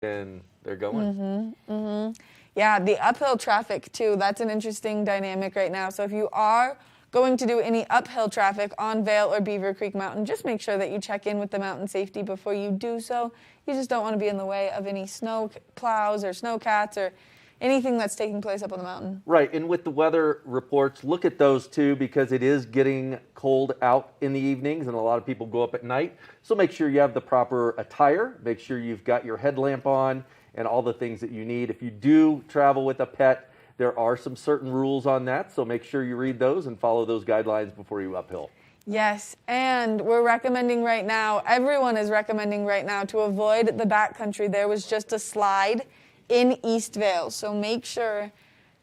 and they're going. Yeah, the uphill traffic too, that's an interesting dynamic right now. So if you are going to do any uphill traffic on Vail or Beaver Creek Mountain, just make sure that you check in with the mountain safety before you do so. You just don't want to be in the way of any snow plows or snow cats or anything that's taking place up on the mountain. Right, and with the weather reports, look at those too, because it is getting cold out in the evenings and a lot of people go up at night. So make sure you have the proper attire, make sure you've got your headlamp on and all the things that you need. If you do travel with a pet, there are some certain rules on that, so make sure you read those and follow those guidelines before you uphill. Yes, and we're recommending right now, everyone is recommending right now to avoid the backcountry. There was just a slide in East Vail, so make sure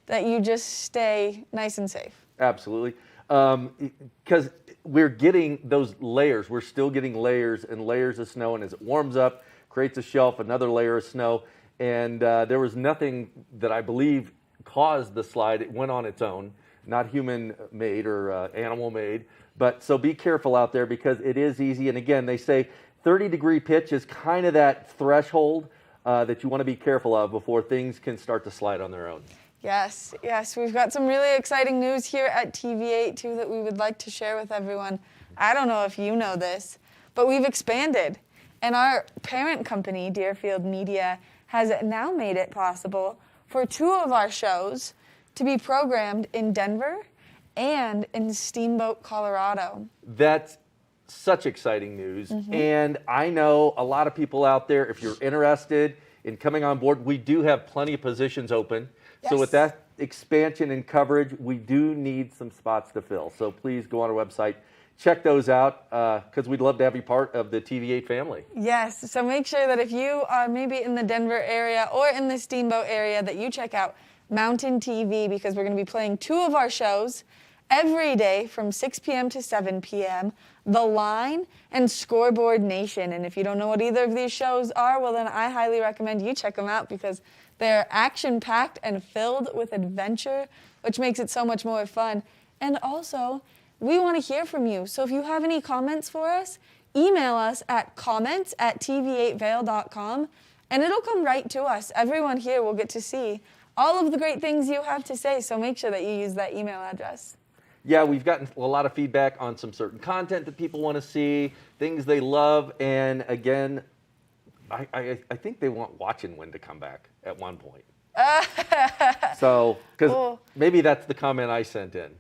that you just stay nice and safe. Absolutely, because we're getting those layers. We're still getting layers and layers of snow, and as it warms up, creates a shelf, another layer of snow, and there was nothing that I believe caused the slide. It went on its own, not human-made or animal-made. But so be careful out there because it is easy. And again, they say 30-degree pitch is kind of that threshold that you want to be careful of before things can start to slide on their own. Yes, yes. We've got some really exciting news here at TV8 too that we would like to share with everyone. I don't know if you know this, but we've expanded. And our parent company, Deerfield Media, has now made it possible for 2 of our shows to be programmed in Denver and in Steamboat, Colorado. That's such exciting news. And I know a lot of people out there, if you're interested in coming on board, we do have plenty of positions open. Yes. So with that expansion and coverage, we do need some spots to fill. So please go on our website, check those out, because we'd love to have you part of the TV8 family. Yes, so make sure that if you are maybe in the Denver area or in the Steamboat area that you check out Mountain TV, because we're going to be playing 2 of our shows every day from 6 p.m. to 7 p.m., The Line and Scoreboard Nation. And if you don't know what either of these shows are, well then I highly recommend you check them out because they're action-packed and filled with adventure, which makes it so much more fun. And also, we want to hear from you. So if you have any comments for us, email us at comments@tv8vail.com and it'll come right to us. Everyone here will get to see all of the great things you have to say, so make sure that you use that email address. Yeah, we've gotten a lot of feedback on some certain content that people want to see, things they love, and again, I think they want Watchin' When to come back at one point. So, because maybe that's the comment I sent in.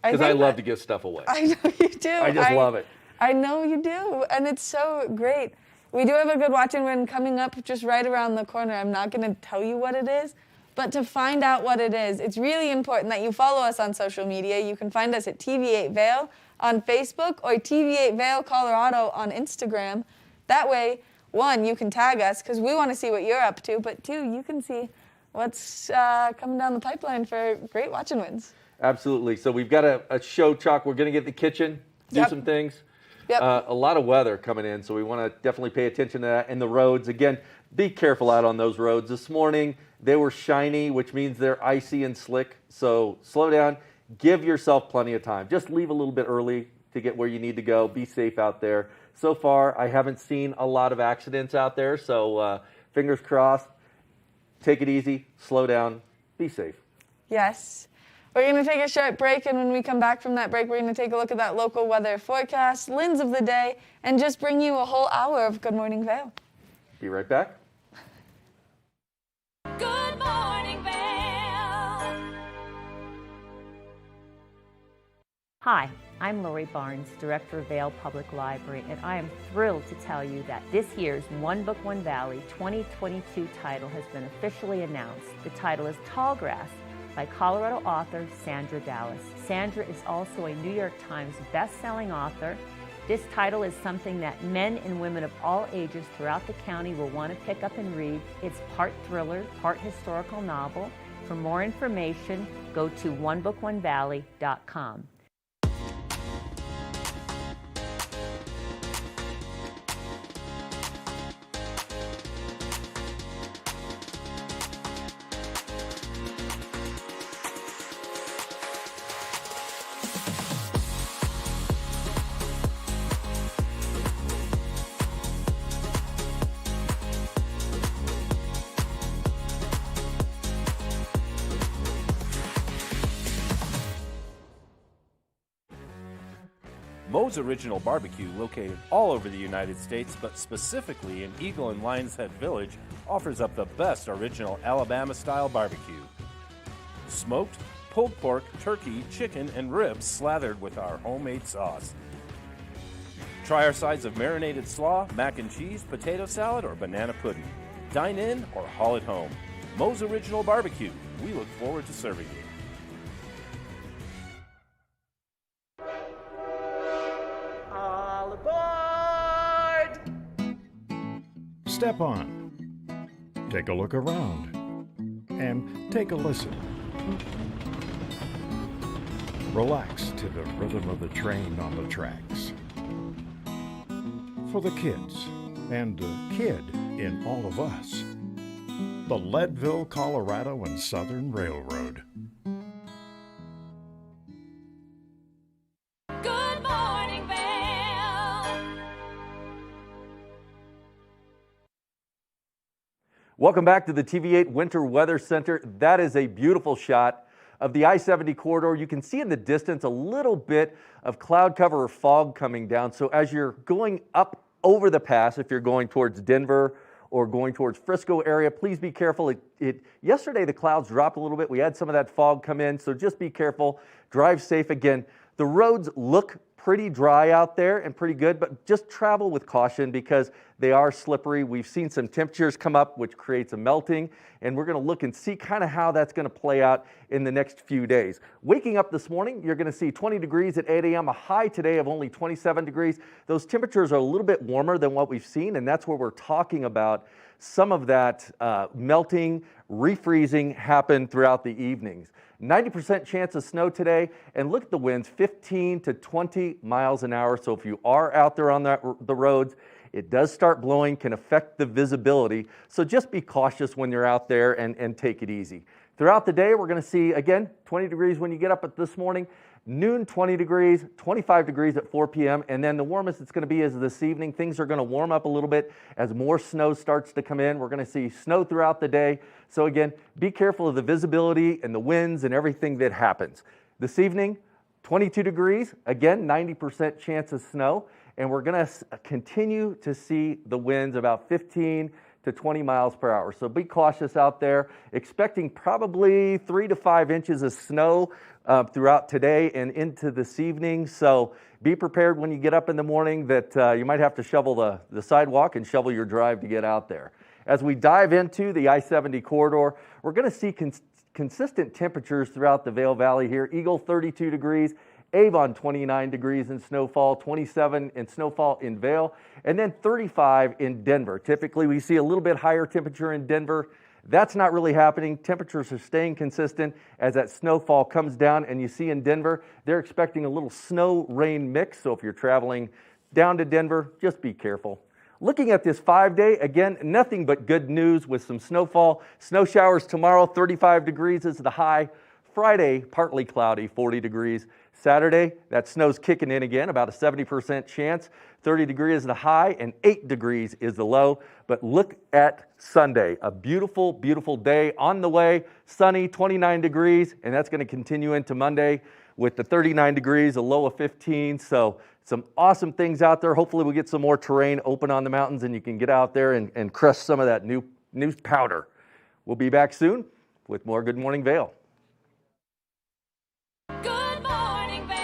Because I love to give stuff away. I know you do. I just love it. I know you do, and it's so great. We do have a good Watchin' When coming up just right around the corner. I'm not going to tell you what it is, but to find out what it is, it's really important that you follow us on social media. You can find us at TV8 Vail on Facebook or TV8 Vail Colorado on Instagram. That way, 1, you can tag us because we want to see what you're up to, but 2, you can see what's coming down the pipeline for great Watchin' Wins. Absolutely. So we've got a show, Chuck. We're going to get in the kitchen, do some things. A lot of weather coming in, so we want to definitely pay attention to that. And the roads, again, be careful out on those roads. This morning, they were shiny, which means they're icy and slick. So slow down. Give yourself plenty of time. Just leave a little bit early to get where you need to go. Be safe out there. So far, I haven't seen a lot of accidents out there, so fingers crossed. Take it easy. Slow down. Be safe. Yes. We're going to take a short break, and when we come back from that break, we're going to take a look at that local weather forecast, Lens of the Day, and just bring you a whole hour of Good Morning Vail. Be right back. Good Morning Vail. Hi, I'm Lori Barnes, Director of Vail Public Library, and I am thrilled to tell you that this year's One Book, One Valley 2022 title has been officially announced. The title is Tallgrass by Colorado author Sandra Dallas. Sandra is also a New York Times best-selling author. This title is something that men and women of all ages throughout the county will want to pick up and read. It's part thriller, part historical novel. For more information, go to onebookonevalley.com. Moe's Original Barbecue, located all over the United States, but specifically in Eagle and Lions Head Village, offers up the best original Alabama-style barbecue. Smoked, pulled pork, turkey, chicken, and ribs slathered with our homemade sauce. Try our sides of marinated slaw, mac and cheese, potato salad, or banana pudding. Dine in or haul it home. Moe's Original Barbecue. We look forward to serving you. All aboard! Step on. Take a look around. And take a listen. Relax to the rhythm of the train on the tracks. For the kids, and the kid in all of us. The Leadville, Colorado and Southern Railroad. Good morning, Vail. Welcome back to the TV8 Winter Weather Center. That is a beautiful shot of the I-70 corridor. You can see in the distance a little bit of cloud cover or fog coming down. So as you're going up over the pass, if you're going towards Denver or going towards Frisco area, please be careful. Yesterday the clouds dropped a little bit. We had some of that fog come in, so just be careful. Drive safe. Again, the roads look pretty dry out there and pretty good, but just travel with caution because they are slippery. We've seen some temperatures come up, which creates a melting, and we're going to look and see kind of how that's going to play out in the next few days. Waking up this morning, you're going to see 20 degrees at 8 a.m., a high today of only 27 degrees. Those temperatures are a little bit warmer than what we've seen, and that's where we're talking about some of that melting, refreezing happen throughout the evenings. 90% chance of snow today, and look at the winds, 15 to 20 miles an hour. So if you are out there on the roads, it does start blowing, can affect the visibility. So just be cautious when you're out there and take it easy. Throughout the day, we're going to see, again, 20 degrees when you get up at this morning, noon 20 degrees, 25 degrees at 4 p.m., and then the warmest it's going to be is this evening. Things are going to warm up a little bit as more snow starts to come in. We're going to see snow throughout the day. So again, be careful of the visibility and the winds and everything that happens. This evening, 22 degrees, again, 90% chance of snow, and we're going to continue to see the winds about 15 to 20 miles per hour. So be cautious out there. Expecting probably 3 to 5 inches of snow throughout today and into this evening. So be prepared when you get up in the morning that you might have to shovel the sidewalk and shovel your drive to get out there. As we dive into the I-70 corridor, we're going to see consistent temperatures throughout the Vail Valley here. Eagle 32 degrees, Avon 29 degrees in snowfall, 27 in snowfall in Vail, and then 35 in Denver. Typically we see a little bit higher temperature in Denver. That's not really happening. Temperatures are staying consistent as that snowfall comes down, and you see in Denver, they're expecting a little snow-rain mix. So if you're traveling down to Denver, just be careful. Looking at this 5-day, again, nothing but good news with some snowfall. Snow showers tomorrow, 35 degrees is the high. Friday, partly cloudy, 40 degrees. Saturday, that snow's kicking in again, about a 70% chance. 30 degrees is the high and 8 degrees is the low. But look at Sunday, a beautiful, beautiful day on the way. Sunny, 29 degrees, and that's going to continue into Monday with the 39 degrees, a low of 15. So some awesome things out there. Hopefully we'll get some more terrain open on the mountains and you can get out there and crush some of that new powder. We'll be back soon with more Good Morning Vail. Good morning, Vail.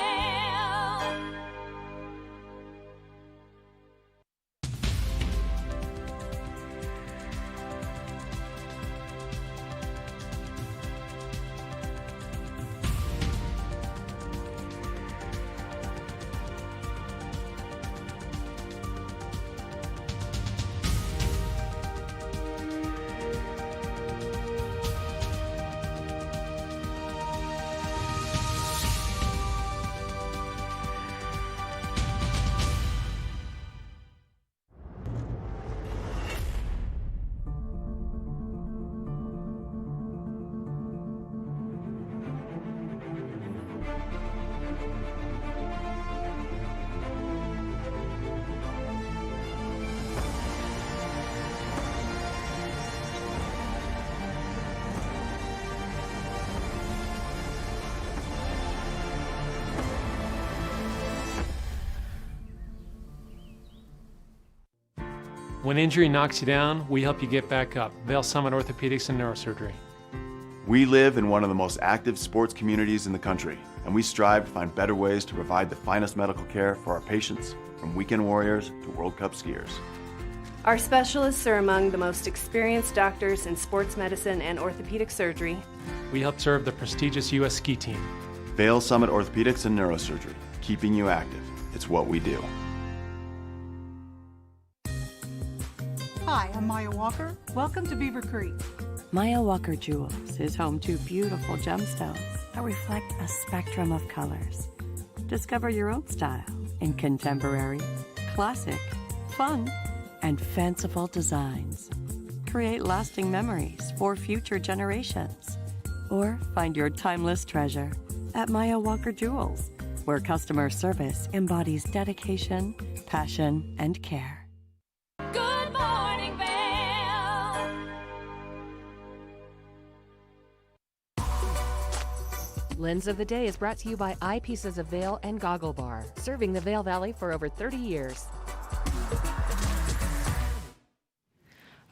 When injury knocks you down, we help you get back up. Vail Summit Orthopedics and Neurosurgery. We live in one of the most active sports communities in the country, and we strive to find better ways to provide the finest medical care for our patients, from weekend warriors to World Cup skiers. Our specialists are among the most experienced doctors in sports medicine and orthopedic surgery. We help serve the prestigious U.S. ski team. Vail Summit Orthopedics and Neurosurgery, keeping you active. It's what we do. Hi, I'm Maya Walker. Welcome to Beaver Creek. Maya Walker Jewels is home to beautiful gemstones that reflect a spectrum of colors. Discover your own style in contemporary, classic, fun, and fanciful designs. Create lasting memories for future generations. Or find your timeless treasure at Maya Walker Jewels, where customer service embodies dedication, passion, and care. Good morning, Vail. Lens of the Day is brought to you by Eyepieces of Vail and Goggle Bar, serving the Vail Valley for over 30 years.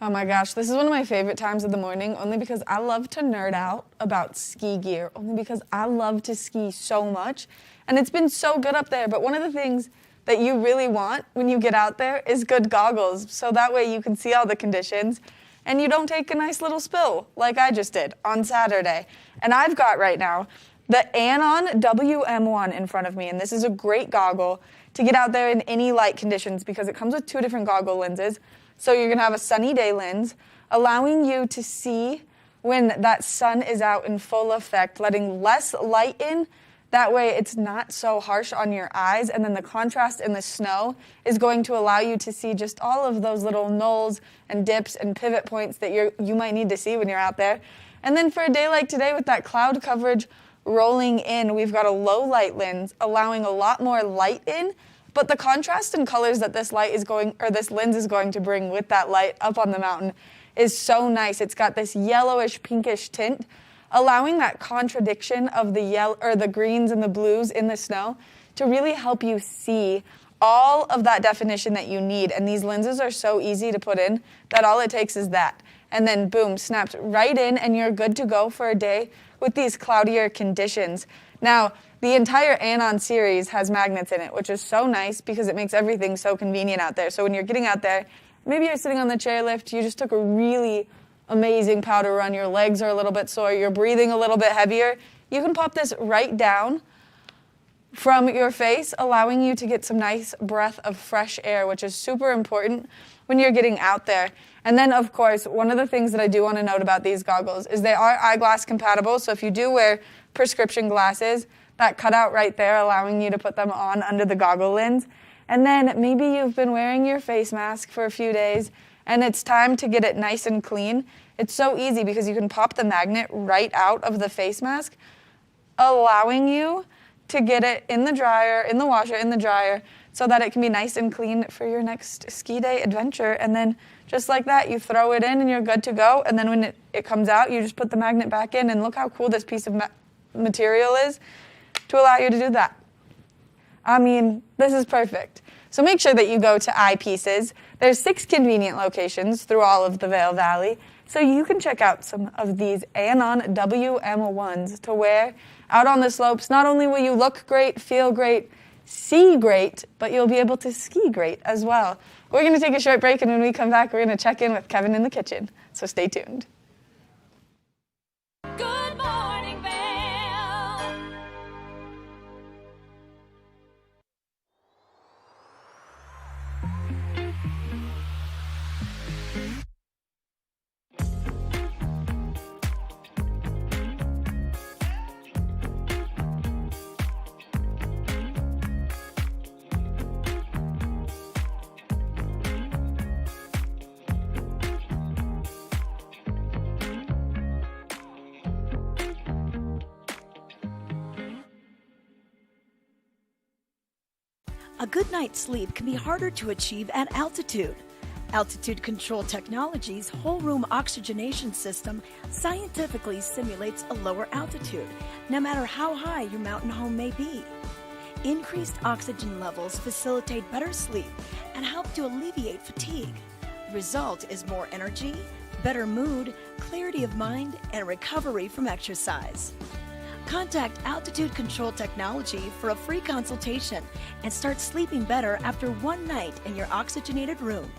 Oh my gosh, this is one of my favorite times of the morning, only because I love to nerd out about ski gear, only because I love to ski so much, and it's been so good up there. But one of the things that you really want when you get out there is good goggles, so that way you can see all the conditions, and you don't take a nice little spill like I just did on Saturday. And I've got right now the Anon WM1 in front of me, and this is a great goggle to get out there in any light conditions because it comes with two different goggle lenses. So you're gonna have a sunny day lens, allowing you to see when that sun is out in full effect, letting less light in. That way it's not so harsh on your eyes, and then the contrast in the snow is going to allow you to see just all of those little knolls and dips and pivot points that you might need to see when you're out there. And then for a day like today with that cloud coverage rolling in, we've got a low light lens allowing a lot more light in. But the contrast in colors that this lens is going to bring with that light up on the mountain is so nice. It's got this yellowish pinkish tint, allowing that contradiction of the yellow or the greens and the blues in the snow to really help you see all of that definition that you need. And these lenses are so easy to put in that all it takes is that. And then boom, snapped right in, and you're good to go for a day with these cloudier conditions. Now, the entire Anon series has magnets in it, which is so nice because it makes everything so convenient out there. So when you're getting out there, maybe you're sitting on the chairlift, you just took a really amazing powder run, your legs are a little bit sore, you're breathing a little bit heavier, you can pop this right down from your face, allowing you to get some nice breath of fresh air, which is super important when you're getting out there. And then, of course, one of the things that I do want to note about these goggles is they are eyeglass compatible. So if you do wear prescription glasses, that cutout right there allowing you to put them on under the goggle lens. And then maybe you've been wearing your face mask for a few days and it's time to get it nice and clean. It's so easy because you can pop the magnet right out of the face mask, allowing you to get it in the dryer, in the washer, in the dryer, so that it can be nice and clean for your next ski day adventure. And then just like that, you throw it in and you're good to go. And then when it comes out, you just put the magnet back in, and look how cool this piece of material is to allow you to do that. I mean, this is perfect. So make sure that you go to Eyepieces. There's 6 convenient locations through all of the Vail Valley, so you can check out some of these Anon WM1s to wear out on the slopes. Not only will you look great, feel great, see great, but you'll be able to ski great as well. We're going to take a short break, and when we come back, we're going to check in with Kevin in the kitchen. So stay tuned. Good morning, Vail. A good night's sleep can be harder to achieve at altitude. Altitude Control Technology's whole room oxygenation system scientifically simulates a lower altitude, no matter how high your mountain home may be. Increased oxygen levels facilitate better sleep and help to alleviate fatigue. Result is more energy, better mood, clarity of mind, and recovery from exercise. Contact Altitude Control Technology for a free consultation and start sleeping better after one night in your oxygenated room.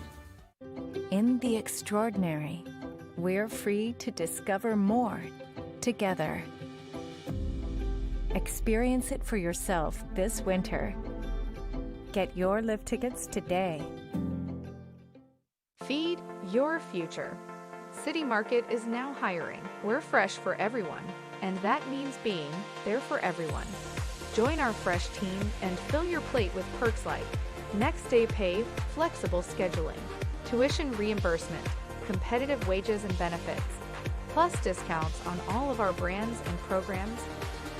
In the extraordinary, we're free to discover more together. Experience it for yourself this winter. Get your lift tickets today. Feed your future. City Market is now hiring. We're fresh for everyone, and that means being there for everyone. Join our fresh team and fill your plate with perks like next day pay, flexible scheduling, tuition reimbursement, competitive wages and benefits, plus discounts on all of our brands and programs,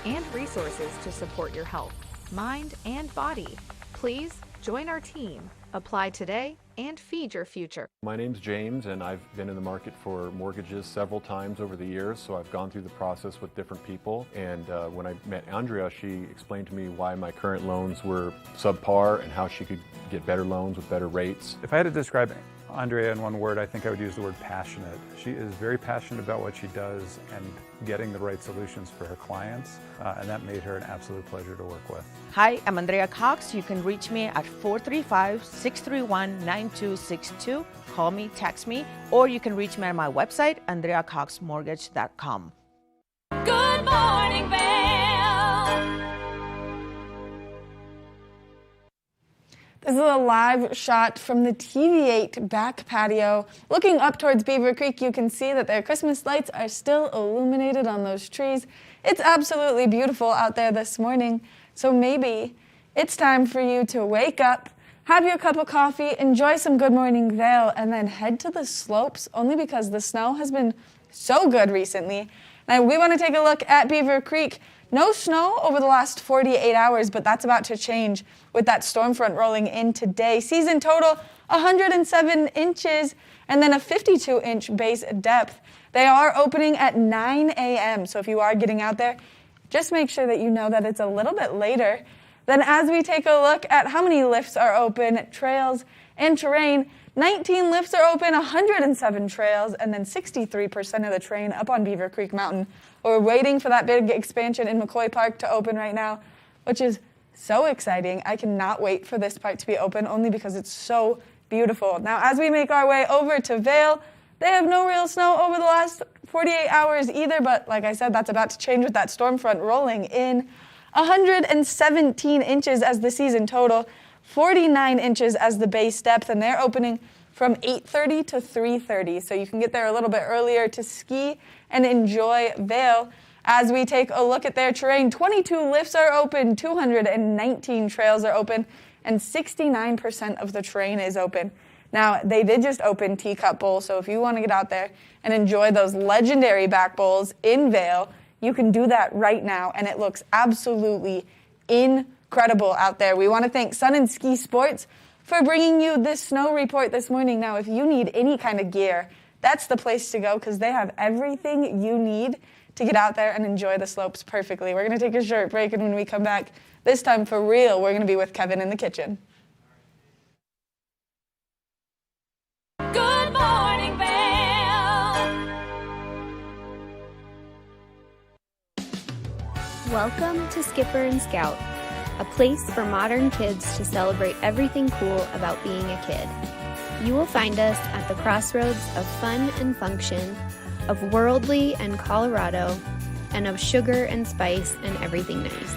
and resources to support your health, mind, and body. Please join our team. Apply today and feed your future. My name's James, and I've been in the market for mortgages several times over the years, so I've gone through the process with different people. And when I met Andrea, she explained to me why my current loans were subpar and how she could get better loans with better rates. If I had to describe Andrea in one word, I think I would use the word passionate. She is very passionate about what she does and getting the right solutions for her clients, and that made her an absolute pleasure to work with. Hi, I'm Andrea Cox. You can reach me at 435-631-9262. Call me, text me, or you can reach me at my website, andreacoxmortgage.com. Good morning, Vail. This is a live shot from the TV8 back patio. Looking up towards Beaver Creek, you can see that their Christmas lights are still illuminated on those trees. It's absolutely beautiful out there this morning. So maybe it's time for you to wake up, have your cup of coffee, enjoy some Good Morning Vail, and then head to the slopes, only because the snow has been so good recently. Now we want to take a look at Beaver Creek. No snow over the last 48 hours, but that's about to change with that storm front rolling in today. Season total, 107 inches, and then a 52-inch base depth. They are opening at 9 a.m., so if you are getting out there, just make sure that you know that it's a little bit later. Then as we take a look at how many lifts are open, trails, and terrain, 19 lifts are open, 107 trails, and then 63% of the terrain up on Beaver Creek Mountain. We're waiting for that big expansion in McCoy Park to open right now, which is so exciting. I cannot wait for this part to be open, only because it's so beautiful. Now, as we make our way over to Vail, they have no real snow over the last 48 hours either, but like I said, that's about to change with that storm front rolling in. 117 inches as the season total, 49 inches as the base depth, and they're opening from 8:30 to 3:30, so you can get there a little bit earlier to ski and enjoy Vail. As we take a look at their terrain, 22 lifts are open, 219 trails are open, and 69% of the terrain is open. Now, they did just open Teacup Bowl, so if you want to get out there and enjoy those legendary back bowls in Vail, you can do that right now, and it looks absolutely incredible out there. We want to thank Sun and Ski Sports for bringing you this snow report this morning. Now, if you need any kind of gear, that's the place to go, because they have everything you need to get out there and enjoy the slopes perfectly. We're going to take a short break, and when we come back, this time for real, we're going to be with Kevin in the kitchen. Good morning, Vail. Welcome to Skipper and Scout, a place for modern kids to celebrate everything cool about being a kid. You will find us at the crossroads of fun and function, of worldly and Colorado, and of sugar and spice and everything nice.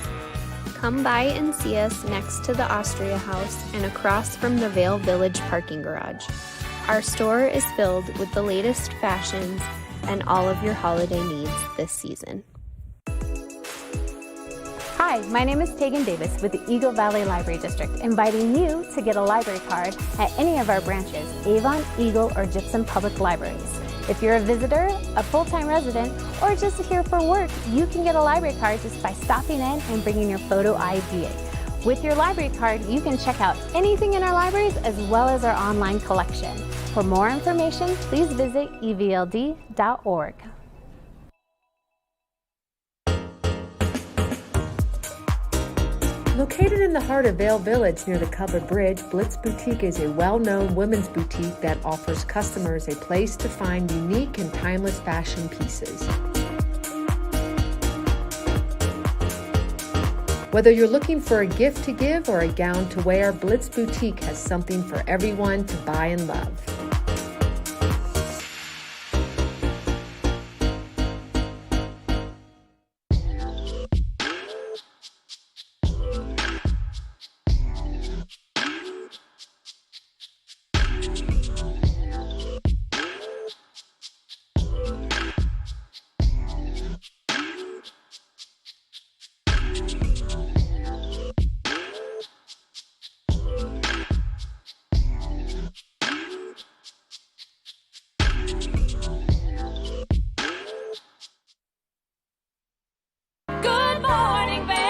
Come by and see us next to the Austria House and across from the Vail Village parking garage. Our store is filled with the latest fashions and all of your holiday needs this season. Hi, my name is Tegan Davis with the Eagle Valley Library District, inviting you to get a library card at any of our branches, Avon, Eagle, or Gypsum Public Libraries. If you're a visitor, a full-time resident, or just here for work, you can get a library card just by stopping in and bringing your photo ID. With your library card, you can check out anything in our libraries as well as our online collection. For more information, please visit evld.org. Located in the heart of Vail Village near the Covered Bridge, Blitz Boutique is a well-known women's boutique that offers customers a place to find unique and timeless fashion pieces. Whether you're looking for a gift to give or a gown to wear, Blitz Boutique has something for everyone to buy and love. Good morning, Vail.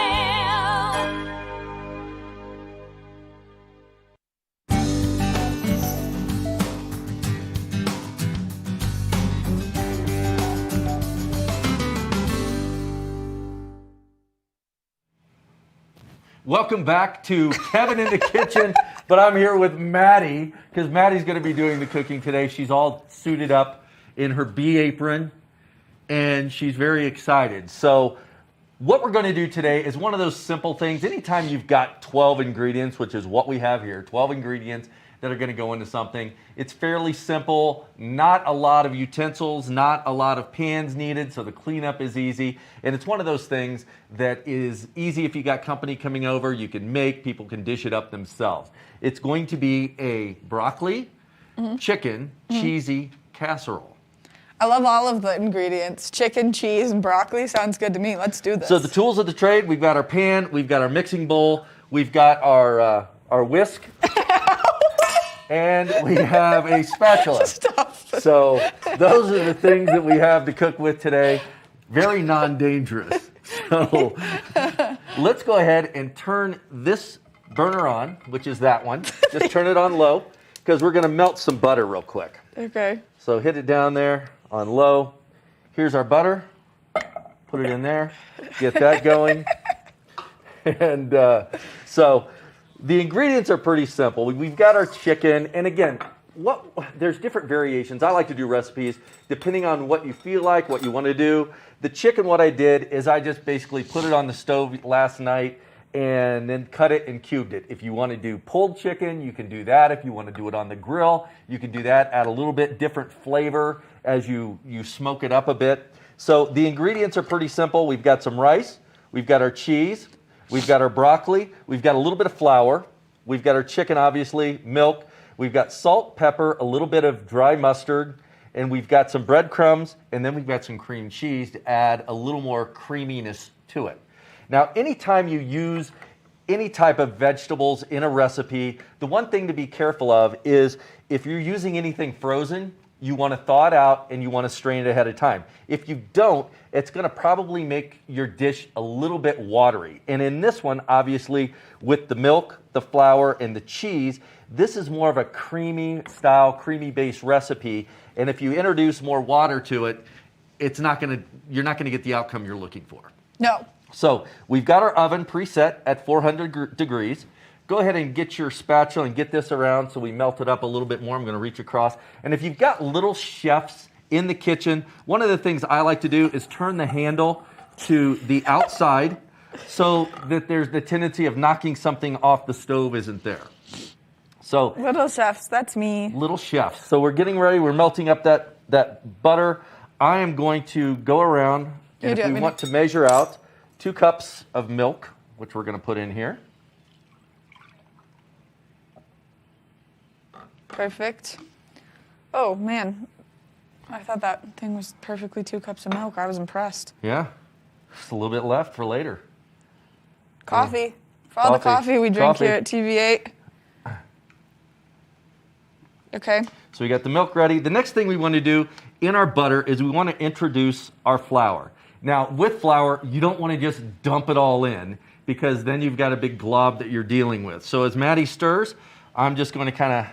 Welcome back to Kevin in the Kitchen, but I'm here with Maddie because Maddie's going to be doing the cooking today. She's all suited up in her bee apron, and she's very excited. So what we're going to do today is one of those simple things. Anytime you've got 12 ingredients, which is what we have here, 12 ingredients that are going to go into something, it's fairly simple, not a lot of utensils, not a lot of pans needed, so the cleanup is easy. And it's one of those things that is easy if you got company coming over, you can make, people can dish it up themselves. It's going to be a broccoli, chicken, cheesy casserole. I love all of the ingredients. Chicken, cheese, and broccoli sounds good to me. Let's do this. So the tools of the trade, we've got our pan, we've got our mixing bowl, we've got our whisk, and we have a spatula. Stop. So those are the things that we have to cook with today. Very non-dangerous. So let's go ahead and turn this burner on, which is that one. Just turn it on low because we're going to melt some butter real quick. Okay. So hit it down there on low. Here's our butter. Put it in there. Get that going. And so the ingredients are pretty simple. We've got our chicken. And again, there's different variations. I like to do recipes depending on what you feel like, what you want to do. The chicken, what I did is I just basically put it on the stove last night and then cut it and cubed it. If you want to do pulled chicken, you can do that. If you want to do it on the grill, you can do that. Add a little bit different flavor as you smoke it up a bit. So the ingredients are pretty simple. We've got some rice, we've got our cheese, we've got our broccoli, we've got a little bit of flour, we've got our chicken, obviously, milk, we've got salt, pepper, a little bit of dry mustard, and we've got some breadcrumbs, and then we've got some cream cheese to add a little more creaminess to it. Now, anytime you use any type of vegetables in a recipe, the one thing to be careful of is if you're using anything frozen, you want to thaw it out and you want to strain it ahead of time. If you don't, it's going to probably make your dish a little bit watery. And in this one, obviously, with the milk, the flour, and the cheese, this is more of a creamy style, creamy-based recipe. And if you introduce more water to it, you're not going to get the outcome you're looking for. No. So we've got our oven preset at 400 degrees. Go ahead and get your spatula and get this around so we melt it up a little bit more. I'm going to reach across. And if you've got little chefs in the kitchen, one of the things I like to do is turn the handle to the outside so that there's the tendency of knocking something off the stove isn't there. So little chefs, that's me. Little chefs. So we're getting ready. We're melting up that butter. I am going to go around, and if we want to measure out 2 cups of milk, which we're going to put in here. Perfect. Oh, man. I thought that thing was perfectly 2 cups of milk. I was impressed. Yeah. Just a little bit left for later. Coffee. For all the coffee we drink here at TV8. Okay. So we got the milk ready. The next thing we want to do in our butter is we want to introduce our flour. Now, with flour, you don't want to just dump it all in because then you've got a big glob that you're dealing with. So as Maddie stirs, I'm just going to kind of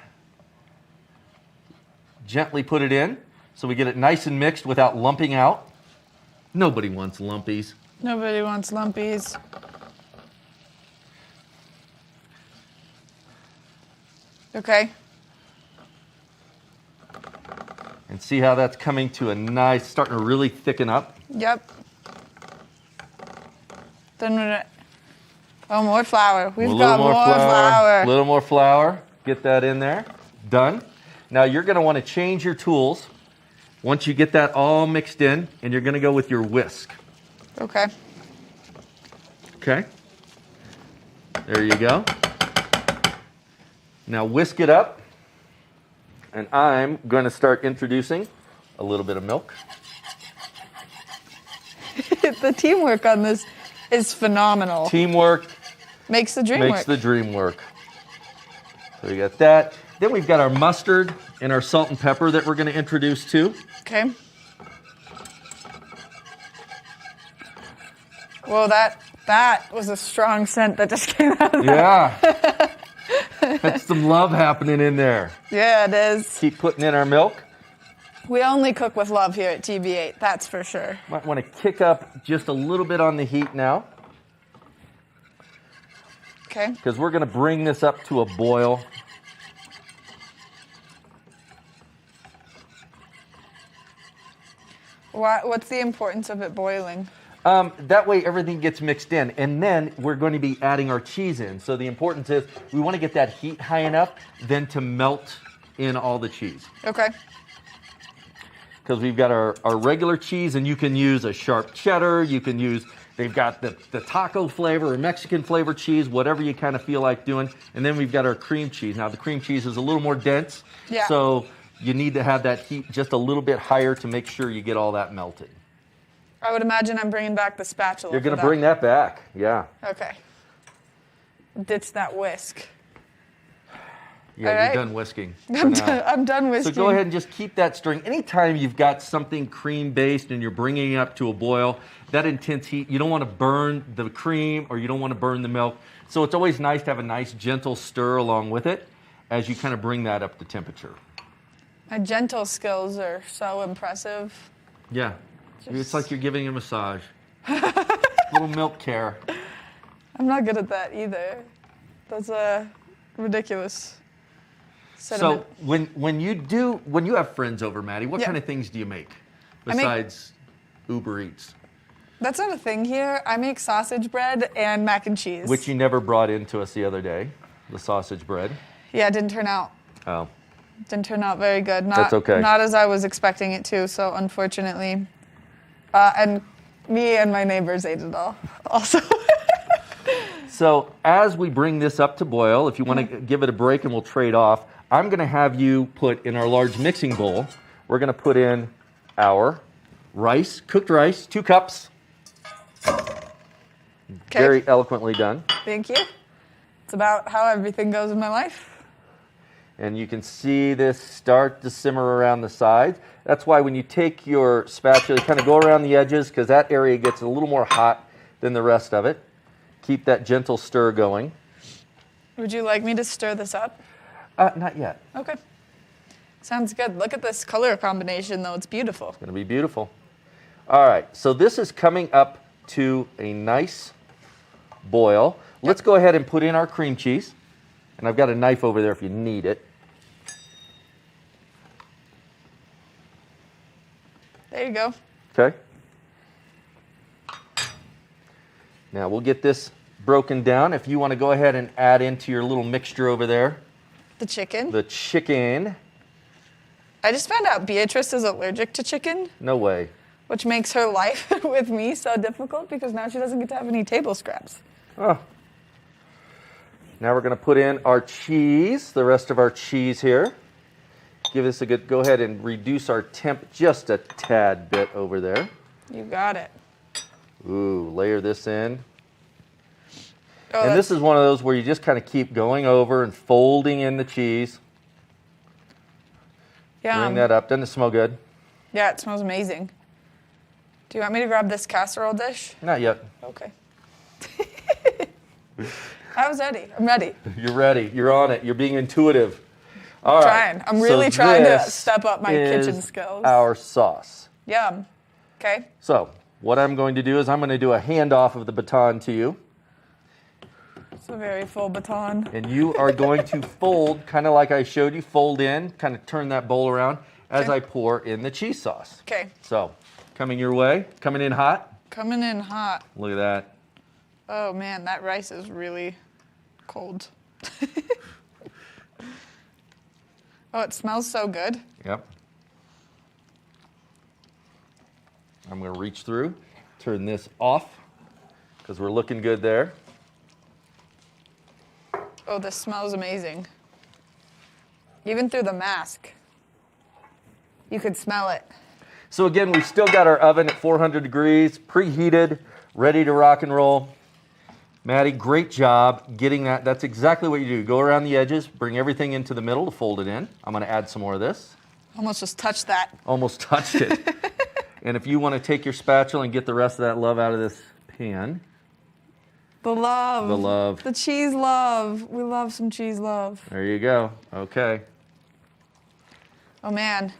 gently put it in so we get it nice and mixed without lumping out. Nobody wants lumpies. Nobody wants lumpies. Okay. And see how that's coming to a nice, starting to really thicken up? Yep. Then, oh, more flour. We've got more flour. A little more flour. Get that in there. Done. Now you're going to want to change your tools once you get that all mixed in, and you're going to go with your whisk. Okay. Okay. There you go. Now whisk it up, and I'm going to start introducing a little bit of milk. The teamwork on this is phenomenal. Teamwork makes the dream makes work. the dream work. So we got that. Then we've got our mustard and our salt and pepper that we're going to introduce too. Okay. Well, that was a strong scent that just came out of Yeah. That's some love happening in there. Yeah, it is. Keep putting in our milk. We only cook with love here at TB8, that's for sure. Might want to kick up just a little bit on the heat now. Okay. Because we're going to bring this up to a boil. What's the importance of it boiling? That way everything gets mixed in. And then we're going to be adding our cheese in. So the importance is we want to get that heat high enough then to melt in all the cheese. Okay. Because we've got our regular cheese, and you can use a sharp cheddar. You can use, they've got the taco flavor or Mexican flavor cheese, whatever you kind of feel like doing. And then we've got our cream cheese. Now the cream cheese is a little more dense. Yeah. So you need to have that heat just a little bit higher to make sure you get all that melted. I would imagine I'm bringing back the spatula. You're going to bring that back, yeah. Okay. Ditch that whisk. Yeah, all right. You're done whisking. I'm done whisking. So go ahead and just keep that stirring. Anytime you've got something cream-based and you're bringing it up to a boil, that intense heat, you don't want to burn the cream or you don't want to burn the milk. So it's always nice to have a nice gentle stir along with it as you kind of bring that up to temperature. My gentle skills are so impressive. Yeah. It's like you're giving a massage. Little milk care. I'm not good at that either. That's ridiculous. So when you have friends over, Maddie, what kind of things do you make besides Uber Eats? That's not a thing here. I make sausage bread and mac and cheese. Which you never brought into us the other day, the sausage bread. Yeah, it didn't turn out. Oh. Didn't turn out very good. That's okay. Not as I was expecting it to, so unfortunately. And me and my neighbors ate it all also. So as we bring this up to boil, if you want to give it a break and we'll trade off, I'm going to have you put in our large mixing bowl, we're going to put in our rice, cooked rice, 2 cups. Okay. Very eloquently done. Thank you. It's about how everything goes in my life. And you can see this start to simmer around the sides. That's why when you take your spatula, you kind of go around the edges because that area gets a little more hot than the rest of it. Keep that gentle stir going. Would you like me to stir this up? Not yet. Okay. Sounds good. Look at this color combination, though. It's beautiful. It's going to be beautiful. All right. So this is coming up to a nice boil. Let's go ahead and put in our cream cheese. And I've got a knife over there if you need it. There you go. Okay. Now we'll get this broken down. If you want to go ahead and add into your little mixture over there. The chicken. The chicken. I just found out Beatrice is allergic to chicken. No way. Which makes her life with me so difficult because now she doesn't get to have any table scraps. Oh. Now we're going to put in our cheese, the rest of our cheese here. Give this a good, go ahead and reduce our temp just a tad bit over there. You got it. Ooh, layer this in. Oh, and this is one of those where you just kind of keep going over and folding in the cheese. Yeah. Bring that up. Doesn't it smell good? Yeah, it smells amazing. Do you want me to grab this casserole dish? Not yet. Okay. I was ready. I'm ready. You're ready. You're on it. You're being intuitive. All right. Trying. I'm really trying to this step up my kitchen is skills. Our sauce. Yum. Okay. So what I'm going to do is I'm going to do a handoff of the baton to you. a very full baton. And you are going to fold, kind of like I showed you, fold in, kind of turn that bowl around as I pour in the cheese sauce. Okay. So, coming your way, coming in hot. Coming in hot. Look at that. Oh man, that rice is really cold. Oh, it smells so good. Yep. I'm going to reach through, turn this off, because we're looking good there. Oh, this smells amazing. Even through the mask, you could smell it. So again, we've still got our oven at 400 degrees, preheated, ready to rock and roll. Maddie, great job getting that. That's exactly what you do. Go around the edges, bring everything into the middle to fold it in. I'm going to add some more of this. Almost just touched that. Almost touched it. And if you want to take your spatula and get the rest of that love out of this pan. The love. The love. The cheese love. We love some cheese love. There you go. Okay. Oh, man.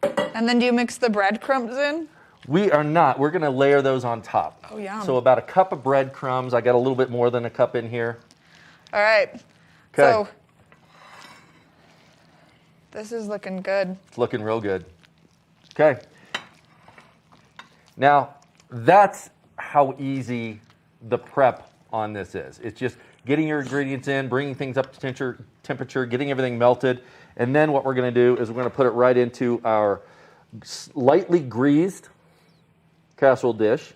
And then do you mix the breadcrumbs in? We are not. We're going to layer those on top. Oh, yum. So about a cup of breadcrumbs. I got a little bit more than a cup in here. All right. Okay. So this is looking good. It's looking real good. Okay. Now, that's how easy the prep on this is. It's just getting your ingredients in, bringing things up to temperature, getting everything melted. And then what we're going to do is we're going to put it right into our lightly greased casserole dish.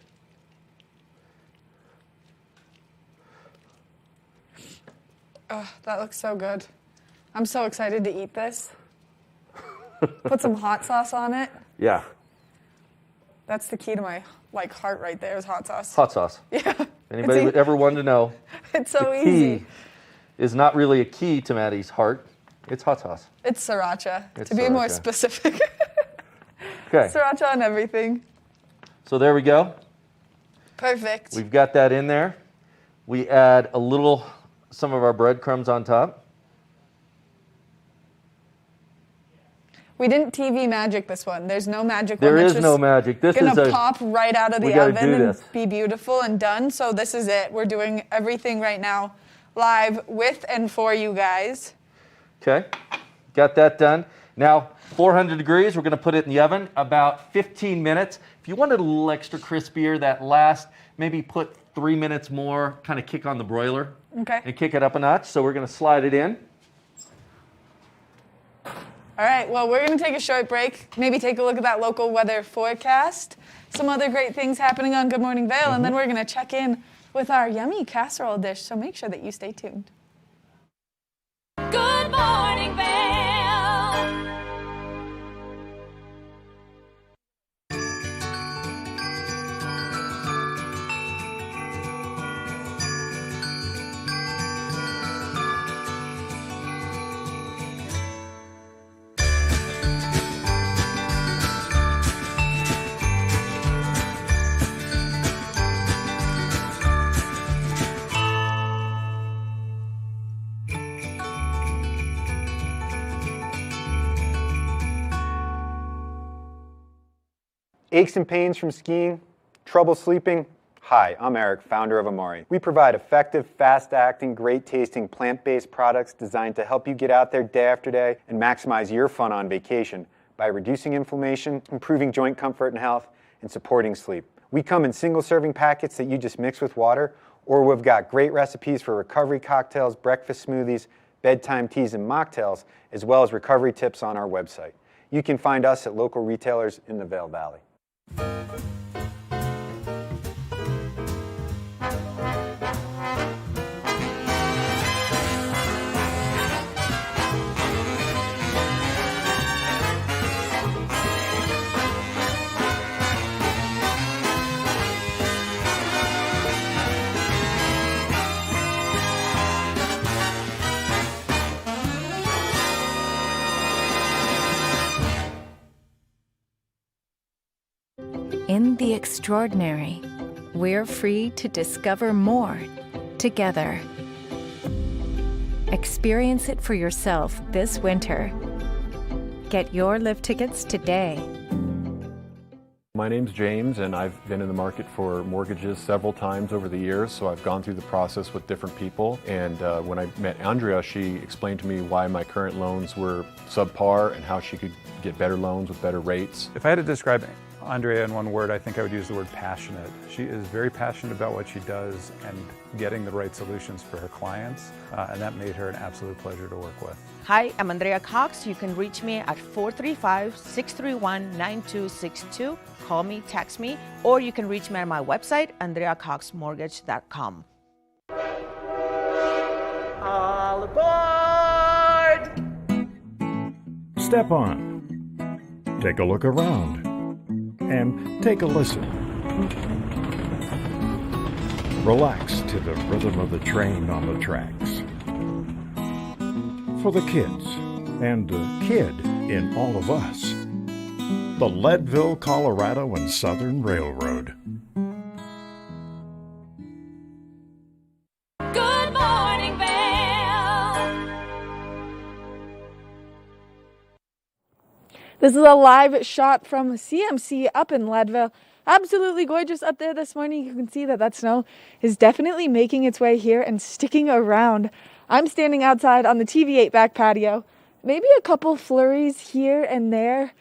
Oh, that looks so good. I'm so excited to eat this. Put some hot sauce on it. Yeah. That's the key to my heart right there is hot sauce. Hot sauce. Yeah. Anybody that ever wanted to know? It's so the key easy. Is not really a key to Maddie's heart. It's hot sauce. It's sriracha, It's to be more sriracha. specific. Okay. Sriracha on everything. So there we go. Perfect. We've got that in there. We add some of our breadcrumbs on top. We didn't TV magic this one. There's no magic There one. is no magic. This gonna is a pop right out of we the gotta oven do and this. be beautiful and done. So this is it. We're doing everything right now live with and for you guys. Okay. Got that done. Now, 400 degrees, we're going to put it in the oven about 15 minutes. If you wanted a little extra crispier, that last, maybe put 3 minutes more, kind of kick on the broiler. Okay. And kick it up a notch. So we're going to slide it in. All right, well, we're going to take a short break, maybe take a look at that local weather forecast, some other great things happening on Good Morning Vail, and then we're going to check in with our yummy casserole dish, so make sure that you stay tuned. Good Morning Vail. Aches and pains from skiing? Trouble sleeping? Hi, I'm Eric, founder of Amari. We provide effective, fast-acting, great-tasting, plant-based products designed to help you get out there day after day and maximize your fun on vacation by reducing inflammation, improving joint comfort and health, and supporting sleep. We come in single-serving packets that you just mix with water, or we've got great recipes for recovery cocktails, breakfast smoothies, bedtime teas, and mocktails, as well as recovery tips on our website. You can find us at local retailers in the Vail Valley. In the extraordinary, we're free to discover more together. Experience it for yourself this winter. Get your lift tickets today. My name's James, and I've been in the market for mortgages several times over the years, so I've gone through the process with different people. And when I met Andrea, she explained to me why my current loans were subpar and how she could get better loans with better rates. If I had to describe Andrea in one word, I think I would use the word passionate. She is very passionate about what she does and getting the right solutions for her clients, and that made her an absolute pleasure to work with. Hi, I'm Andrea Cox. You can reach me at 435-631-9262. Call me, text me, or you can reach me on my website, andreacoxmortgage.com. All aboard! Step on. Take a look around. And take a listen. Relax to the rhythm of the train on the tracks. For the kids, and the kid in all of us, the Leadville, Colorado and Southern Railroad. Good morning, Vail. This is a live shot from CMC up in Leadville. Absolutely gorgeous up there this morning. You can see that snow is definitely making its way here and sticking around. I'm standing outside on the TV8 back patio. Maybe a couple flurries here and there.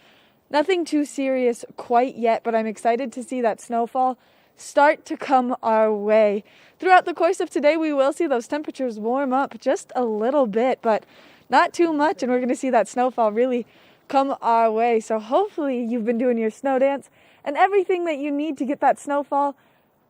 Nothing too serious quite yet, but I'm excited to see that snowfall start to come our way. Throughout the course of today, we will see those temperatures warm up just a little bit, but not too much, and we're going to see that snowfall really come our way. So hopefully you've been doing your snow dance and everything that you need to get that snowfall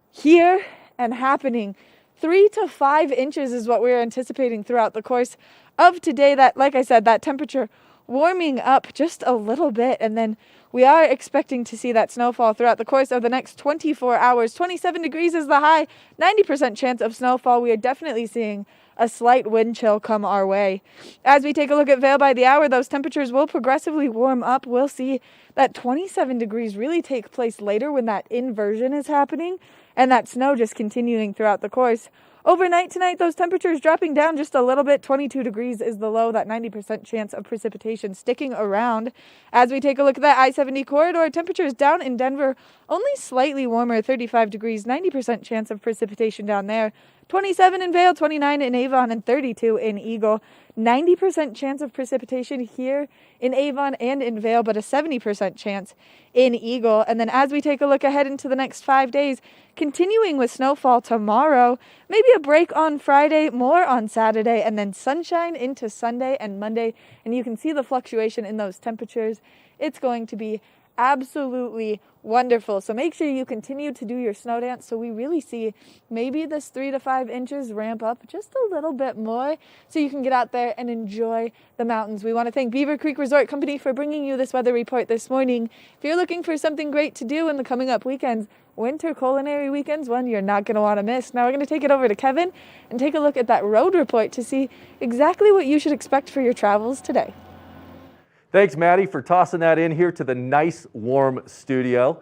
here and happening. 3 to 5 inches is what we're anticipating throughout the course of today. That, like I said, that temperature warming up just a little bit, and then we are expecting to see that snowfall throughout the course of the next 24 hours. 27 degrees is the high, 90% chance of snowfall. We are definitely seeing a slight wind chill come our way. As we take a look at Vail by the hour, those temperatures will progressively warm up. We'll see that 27 degrees really take place later when that inversion is happening, and that snow just continuing throughout the course. Overnight tonight, those temperatures dropping down just a little bit. 22 degrees is the low, that 90% chance of precipitation sticking around. As we take a look at that I-70 corridor, temperatures down in Denver only slightly warmer, 35 degrees, 90% chance of precipitation down there. 27 in Vail, 29 in Avon, and 32 in Eagle. 90% chance of precipitation here in Avon and in Vail, but a 70% chance in Eagle. And then as we take a look ahead into the next 5 days, continuing with snowfall tomorrow, maybe a break on Friday, more on Saturday, and then sunshine into Sunday and Monday. And you can see the fluctuation in those temperatures. It's going to be absolutely wonderful. So make sure you continue to do your snow dance so we really see maybe this 3 to 5 inches ramp up just a little bit more so you can get out there and enjoy the mountains. We want to thank Beaver Creek Resort Company for bringing you this weather report this morning. If you're looking for something great to do in the coming up weekends, winter culinary weekends, one you're not going to want to miss. Now we're going to take it over to Kevin and take a look at that road report to see exactly what you should expect for your travels today. Thanks, Maddie, for tossing that in here to the nice, warm studio.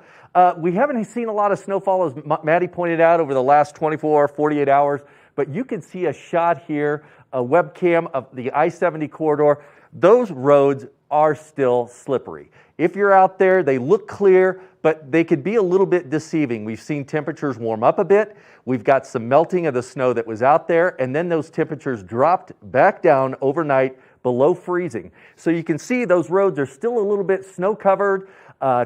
We haven't seen a lot of snowfall, as Maddie pointed out, over the last 24, 48 hours, but you can see a shot here, a webcam of the I-70 corridor. Those roads are still slippery. If you're out there, they look clear, but they could be a little bit deceiving. We've seen temperatures warm up a bit. We've got some melting of the snow that was out there, and then those temperatures dropped back down overnight below freezing. So you can see those roads are still a little bit snow covered.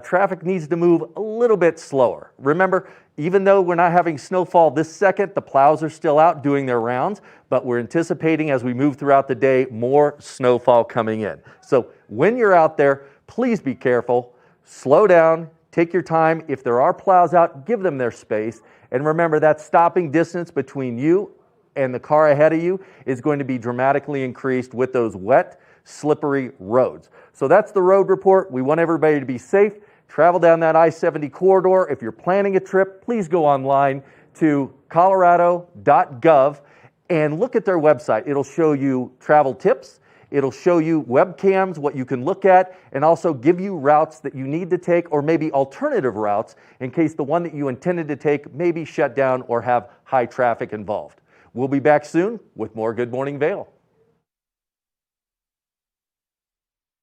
Traffic needs to move a little bit slower. Remember, even though we're not having snowfall this second, the plows are still out doing their rounds, but we're anticipating as we move throughout the day, more snowfall coming in. So when you're out there, please be careful, slow down, take your time. If there are plows out, give them their space. And remember, that stopping distance between you and the car ahead of you is going to be dramatically increased with those wet, slippery roads. So that's the road report. We want everybody to be safe. Travel down that I-70 corridor. If you're planning a trip, please go online to colorado.gov and look at their website. It'll show you travel tips. It'll show you webcams, what you can look at, and also give you routes that you need to take, or maybe alternative routes in case the one that you intended to take may be shut down or have high traffic involved. We'll be back soon with more Good Morning Vail.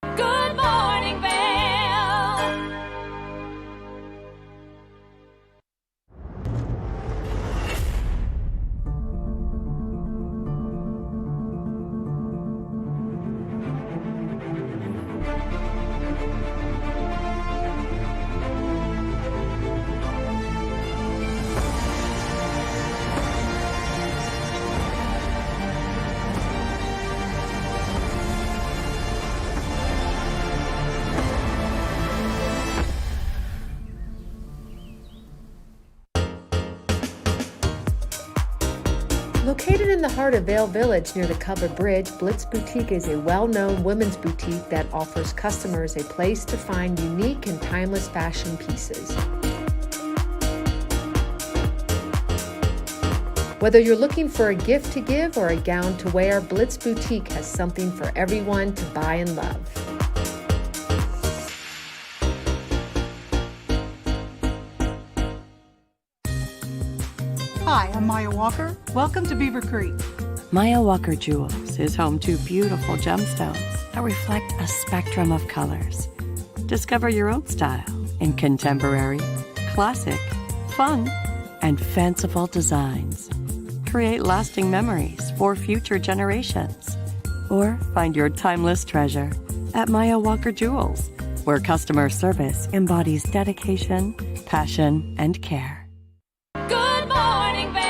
Good morning, Vail. Located in the heart of Vail Village near the Covered Bridge, Blitz Boutique is a well-known women's boutique that offers customers a place to find unique and timeless fashion pieces. Whether you're looking for a gift to give or a gown to wear, Blitz Boutique has something for everyone to buy and love. Hi, I'm Maya Walker. Welcome to Beaver Creek. Maya Walker Jewels is home to beautiful gemstones that reflect a spectrum of colors. Discover your own style in contemporary, classic, fun, and fanciful designs. Create lasting memories for future generations. Or find your timeless treasure at Maya Walker Jewels, where customer service embodies dedication, passion, and care. Good morning, Vail.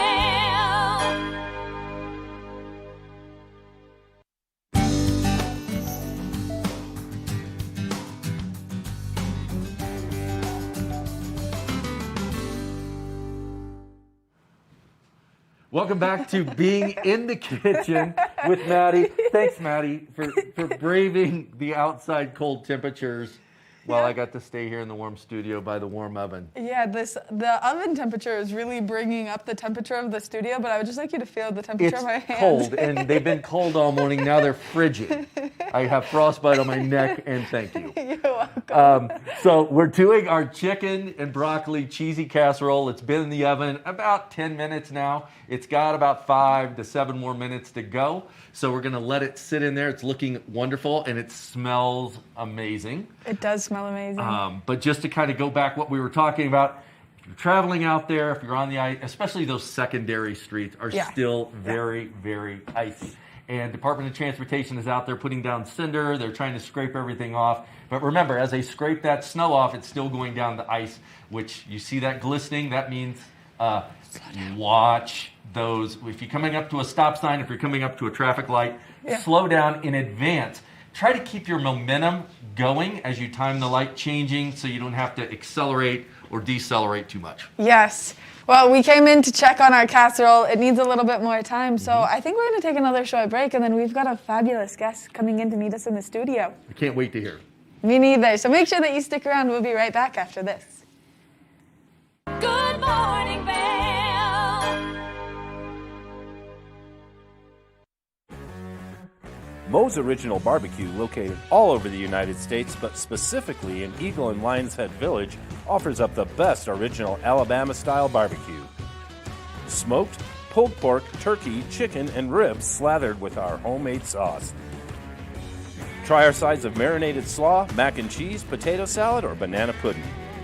Welcome back to Being in the Kitchen with Maddie. Thanks, Maddie, for braving the outside cold temperatures while I got to stay here in the warm studio by the warm oven. Yeah, the oven temperature is really bringing up the temperature of the studio, but I would just like you to feel the temperature It's of my hands. cold, and they've been cold all morning. Now they're frigid. I have frostbite on my neck, and thank you. You're welcome. So we're doing our chicken and broccoli cheesy casserole. It's been in the oven about 10 minutes now. It's got about 5 to 7 more minutes to go. So we're going to let it sit in there. It's looking wonderful, and it smells amazing. It does smell amazing. But just to kind of go back what we were talking about, if you're traveling out there, if you're on the ice, especially those secondary streets are still very, very icy. And Department of Transportation is out there putting down cinder. They're trying to scrape everything off. But remember, as they scrape that snow off, it's still going down the ice, which you see that glistening. That means watch those. If you're coming up to a stop sign, if you're coming up to a traffic light, slow down in advance. Try to keep your momentum going as you time the light changing so you don't have to accelerate or decelerate too much. Yes. Well, we came in to check on our casserole. It needs a little bit more time, so I think we're going to take another short break, and then we've got a fabulous guest coming in to meet us in the studio. I can't wait to hear. Me neither. So make sure that you stick around. We'll be right back after this. Good morning, Vail. Moe's Original Barbecue, located all over the United States, but specifically in Eagle and Lions Head Village, offers up the best original Alabama-style barbecue. Smoked, pulled pork, turkey, chicken, and ribs slathered with our homemade sauce. Try our sides of marinated slaw, mac and cheese, potato salad, or banana pudding.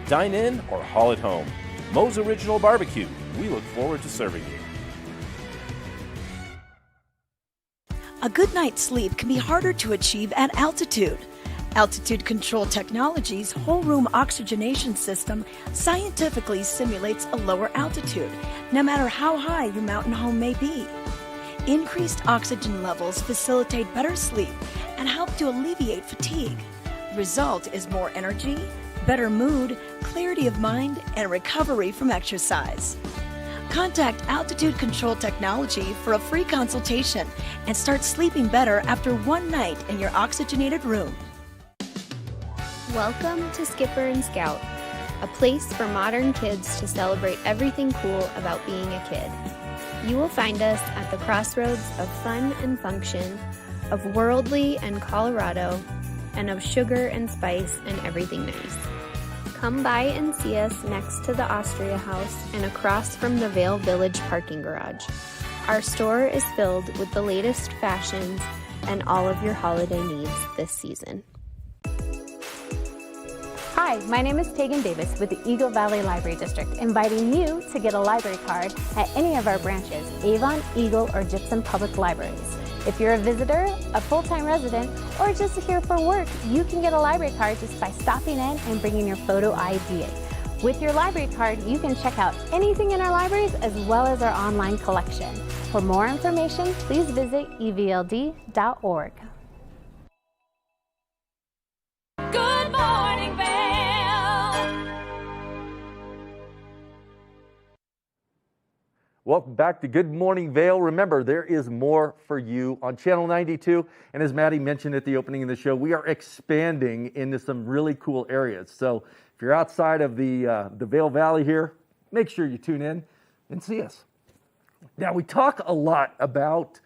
Dine in or haul it home. Moe's Original Barbecue. We look forward to serving you. A good night's sleep can be harder to achieve at altitude. Altitude Control Technology's whole room oxygenation system scientifically simulates a lower altitude, no matter how high your mountain home may be. Increased oxygen levels facilitate better sleep and help to alleviate fatigue. The result is more energy, better mood, clarity of mind, and recovery from exercise. Contact Altitude Control Technology for a free consultation and start sleeping better after one night in your oxygenated room. Welcome to Skipper and Scout, a place for modern kids to celebrate everything cool about being a kid. You will find us at the crossroads of fun and function, of worldly and Colorado, and of sugar and spice and everything nice. Come by and see us next to the Austria House and across from the Vail Village parking garage. Our store is filled with the latest fashions and all of your holiday needs this season. Hi, my name is Tegan Davis with the Eagle Valley Library District, inviting you to get a library card at any of our branches, Avon, Eagle, or Gypsum Public Libraries. If you're a visitor, a full-time resident, or just here for work, you can get a library card just by stopping in and bringing your photo ID. With your library card, you can check out anything in our libraries as well as our online collection. For more information, please visit evld.org. Good morning, Vail. Welcome back to Good Morning Vail. Remember, there is more for you on Channel 92. And as Maddie mentioned at the opening of the show, we are expanding into some really cool areas. So if you're outside of the Vail Valley here, make sure you tune in and see us. Now, we talk a lot about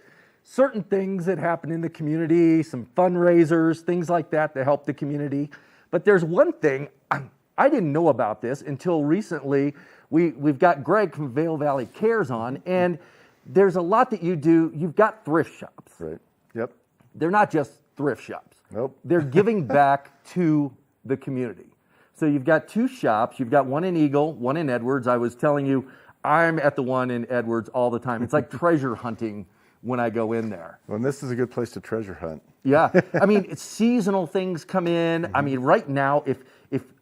certain things that happen in the community, some fundraisers, things like that to help the community. But there's one thing, I didn't know about this until recently. We've got Greg from Vail Valley Cares on, and there's a lot that you do. You've got thrift shops. Right. Yep. They're not just thrift shops. Nope. They're giving back to the community. So you've got 2 shops. You've got one in Eagle, one in Edwards. I was telling you, I'm at the one in Edwards all the time. It's like treasure hunting when I go in there. Well, and this is a good place to treasure hunt. Yeah. I mean, it's seasonal things come in. I mean, right now, if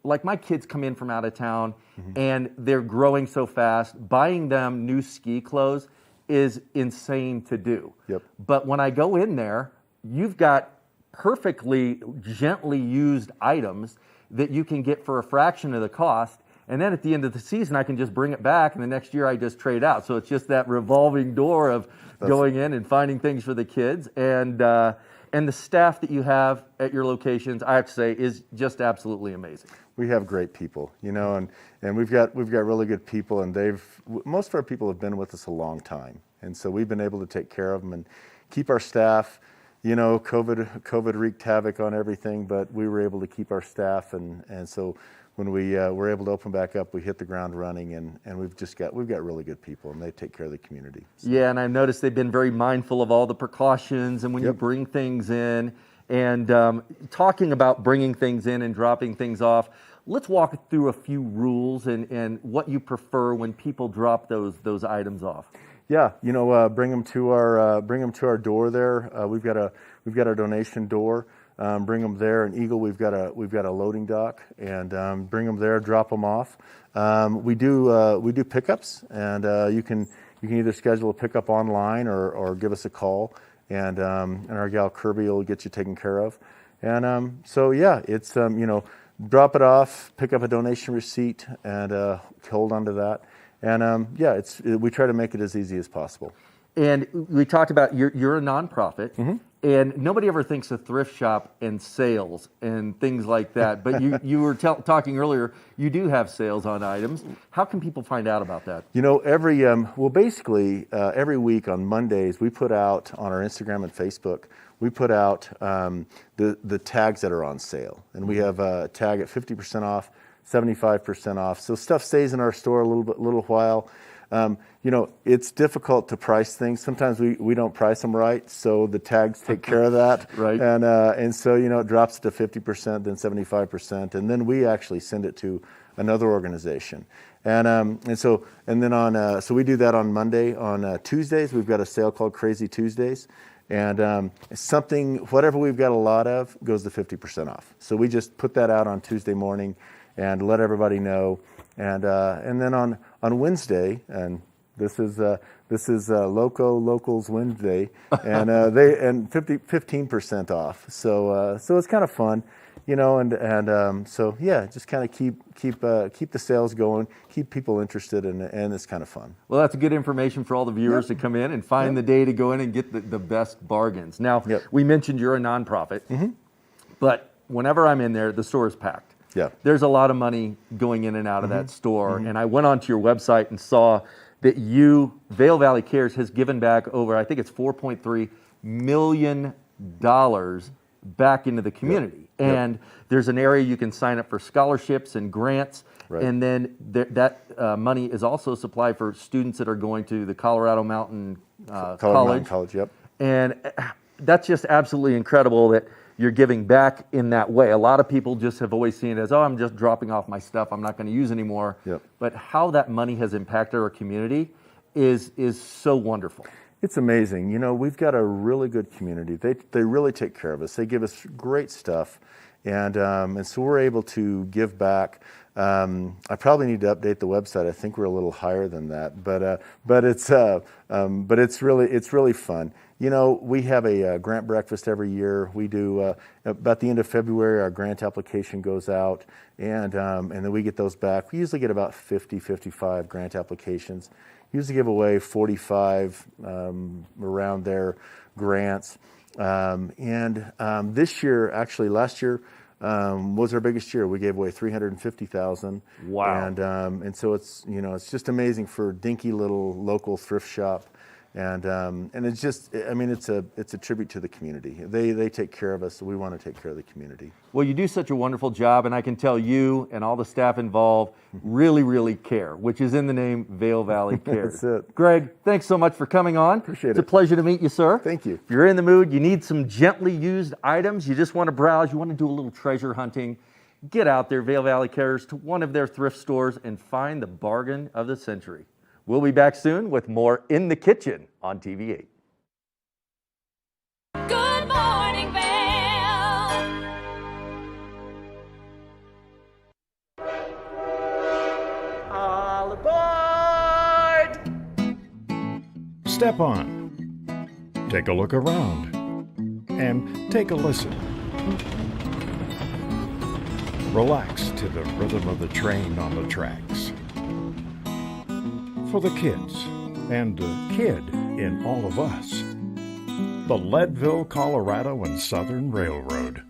like my kids come in from out of town and they're growing so fast, buying them new ski clothes is insane to do. Yep. But when I go in there, you've got perfectly gently used items that you can get for a fraction of the cost. And then at the end of the season, I can just bring it back, and the next year I just trade out. So it's just that revolving door of going in and finding things for the kids. And the staff that you have at your locations, I have to say, is just absolutely amazing. We have great people, you know, and we've got really good people, and most of our people have been with us a long time, and so we've been able to take care of them and keep our staff. You know, COVID wreaked havoc on everything, but we were able to keep our staff, and so when we were able to open back up, we hit the ground running, and we've got really good people, and they take care of the community. So. Yeah, and I've noticed they've been very mindful of all the precautions, and when you bring things in, and talking about bringing things in and dropping things off, let's walk through a few rules and what you prefer when people drop those items off. Yeah, you know, bring them to our door there. We've got our donation door. Bring them there. In Eagle, we've got a loading dock, and bring them there. Drop them off. We do pickups, and you can either schedule a pickup online or give us a call, and our gal Kirby will get you taken care of. And so yeah, it's you know, drop it off, pick up a donation receipt, and hold on to that. And yeah, we try to make it as easy as possible. And we talked about you're a nonprofit, and nobody ever thinks of thrift shop and sales and things like that. But you were talking earlier, you do have sales on items. How can people find out about that? You know, every week on Mondays, we put out on our Instagram and Facebook, we put out the tags that are on sale. And we have a tag at 50% off, 75% off. So stuff stays in our store a little while. You know, it's difficult to price things. Sometimes we don't price them right, so the tags take care of that. Right. And so, you know, it drops to 50%, then 75%, and then we actually send it to another organization. So we do that on Monday. On Tuesdays, we've got a sale called Crazy Tuesdays. And whatever we've got a lot of goes to 50% off. So we just put that out on Tuesday morning and let everybody know. And then on Wednesday, and this is Locals Wednesday, and 15% off. So it's kind of fun, you know, and so yeah, just kind of keep the sales going, keep people interested, and it's kind of fun. Well, that's good information for all the viewers to come in and find the day to go in and get the best bargains. Now, we mentioned you're a nonprofit, but whenever I'm in there, the store is packed. Yeah. There's a lot of money going in and out of that store. And I went onto your website and saw that Vail Valley Cares has given back over, I think it's $4.3 million back into the community. Yep. And there's an area you can sign up for scholarships and grants. Right. And then that money is also supplied for students that are going to the Colorado Mountain College. Yep. And that's just absolutely incredible that you're giving back in that way. A lot of people just have always seen it as, I'm just dropping off my stuff I'm not going to use anymore. Yep. But how that money has impacted our community is so wonderful. It's amazing. You know, we've got a really good community. They really take care of us. They give us great stuff. And so we're able to give back. I probably need to update the website. I think we're a little higher than that, but it's really fun. You know, we have a grant breakfast every year. We do, about the end of February, our grant application goes out, and then we get those back. We usually get about 50, 55 grant applications. Usually give away 45 around there grants. This year, actually last year, was our biggest year. We gave away $350,000. Wow. And so it's, you know, it's just amazing for dinky little local thrift shop. And it's just, I mean, it's a tribute to the community. They take care of us, so we want to take care of the community. Well, you do such a wonderful job, and I can tell you and all the staff involved really, really care, which is in the name Vail Valley Cares. That's it. Greg, thanks so much for coming on. Appreciate it. It's a pleasure to meet you, sir. Thank you. If you're in the mood, you need some gently used items, you just want to browse, you want to do a little treasure hunting, get out there, Vail Valley Cares, to one of their thrift stores and find the bargain of the century. We'll be back soon with more In the Kitchen on TV8. Good morning, Vail. All aboard! Step on. Take a look around. And take a listen. Relax to the rhythm of the train on the tracks. For the kids, and the kid in all of us, the Leadville, Colorado and Southern Railroad.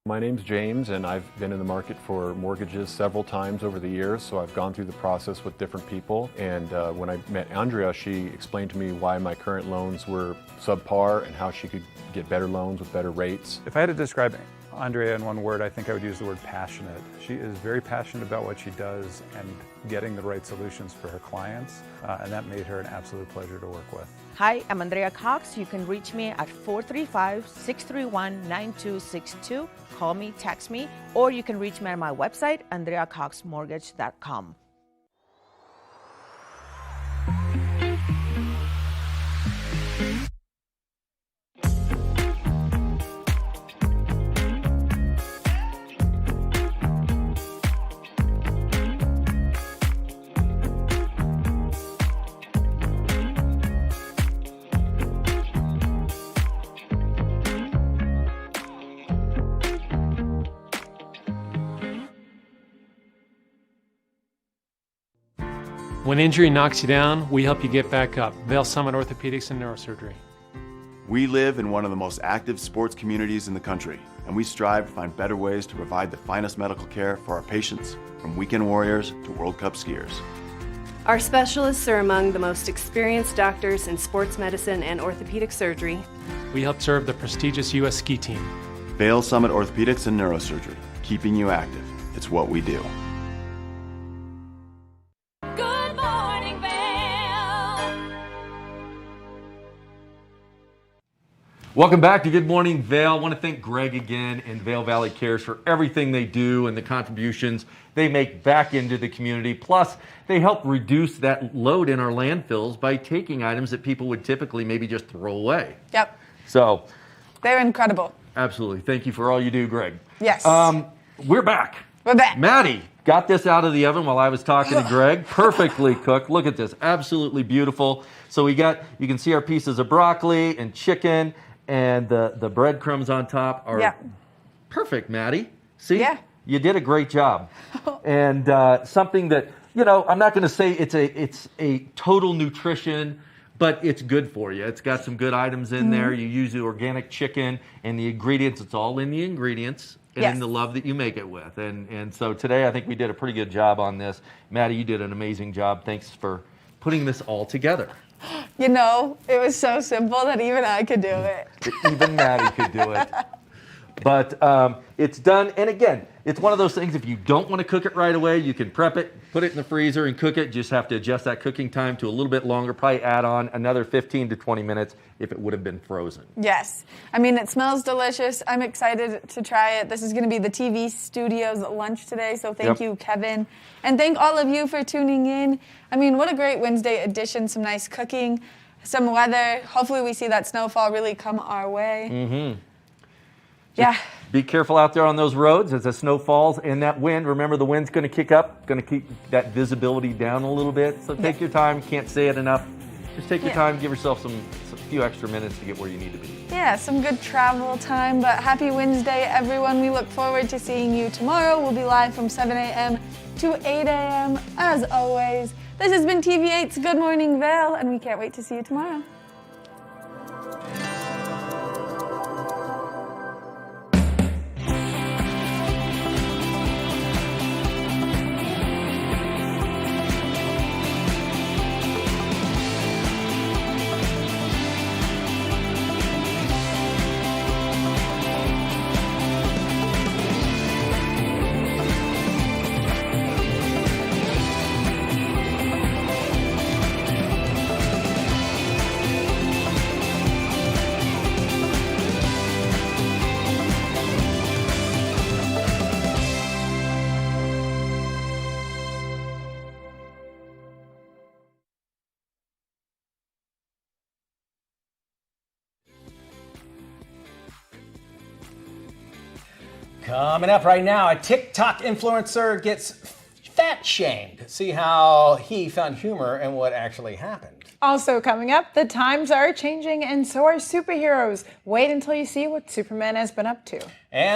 My name's James, and I've been in the market for mortgages several times over the years, so I've gone through the process with different people. And when I met Andrea, she explained to me why my current loans were subpar and how she could get better loans with better rates. If I had to describe Andrea in one word, I think I would use the word passionate. She is very passionate about what she does and getting the right solutions for her clients, and that made her an absolute pleasure to work with. Hi, I'm Andrea Cox. You can reach me at 435-631-9262. Call me, text me, or you can reach me at my website, andreacoxmortgage.com. When injury knocks you down, we help you get back up. Vail Summit Orthopedics and Neurosurgery. We live in one of the most active sports communities in the country, and we strive to find better ways to provide the finest medical care for our patients, from weekend warriors to World Cup skiers. Our specialists are among the most experienced doctors in sports medicine and orthopedic surgery. We help serve the prestigious U.S. ski team. Vail Summit Orthopedics and Neurosurgery, keeping you active. It's what we do. Good morning, Vail. Welcome back to Good Morning Vail. I want to thank Greg again and Vail Valley Cares for everything they do and the contributions they make back into the community. Plus, they help reduce that load in our landfills by taking items that people would typically maybe just throw away. Yep. So, they're incredible. absolutely. Thank you for all you do, Greg. Yes. We're back. We're back. Maddie got this out of the oven while I was talking to Greg. Perfectly cooked. Look at this. Absolutely beautiful. So you can see our pieces of broccoli and chicken, and the breadcrumbs on top are perfect, Maddie. See? Yeah. You did a great job. And something that, I'm not going to say it's a total nutrition, but it's good for you. It's got some good items in there. You use the organic chicken and the ingredients. It's all in the ingredients and in the love that you make it with. And so today I think we did a pretty good job on this. Maddie, you did an amazing job. Thanks for putting this all together. It was so simple that even I could do it. Even Maddie could do it. But it's done. And again, it's one of those things, if you don't want to cook it right away, you can prep it, put it in the freezer and cook it. Just have to adjust that cooking time to a little bit longer, probably add on another 15 to 20 minutes if it would have been frozen. Yes. I mean, it smells delicious. I'm excited to try it. This is going to be the TV studio's lunch today, so thank you, Kevin. And thank all of you for tuning in. I mean, what a great Wednesday edition. Some nice cooking, some weather. Hopefully we see that snowfall really come our way. Mm-hmm. Yeah. Be careful out there on those roads as the snow falls and that wind. Remember, the wind's going to kick up, going to keep that visibility down a little bit. So take your time. Can't say it enough. Just take your time. Give yourself some few extra minutes to get where you need to be. Yeah, some good travel time, but happy Wednesday, everyone. We look forward to seeing you tomorrow. We'll be live from 7 a.m. to 8 a.m. as always. This has been TV8's Good Morning Vail, and we can't wait to see you tomorrow. Coming up right now, a TikTok influencer gets fat shamed. See how he found humor in what actually happened. Also coming up, the times are changing and so are superheroes. Wait until you see what Superman has been up to. And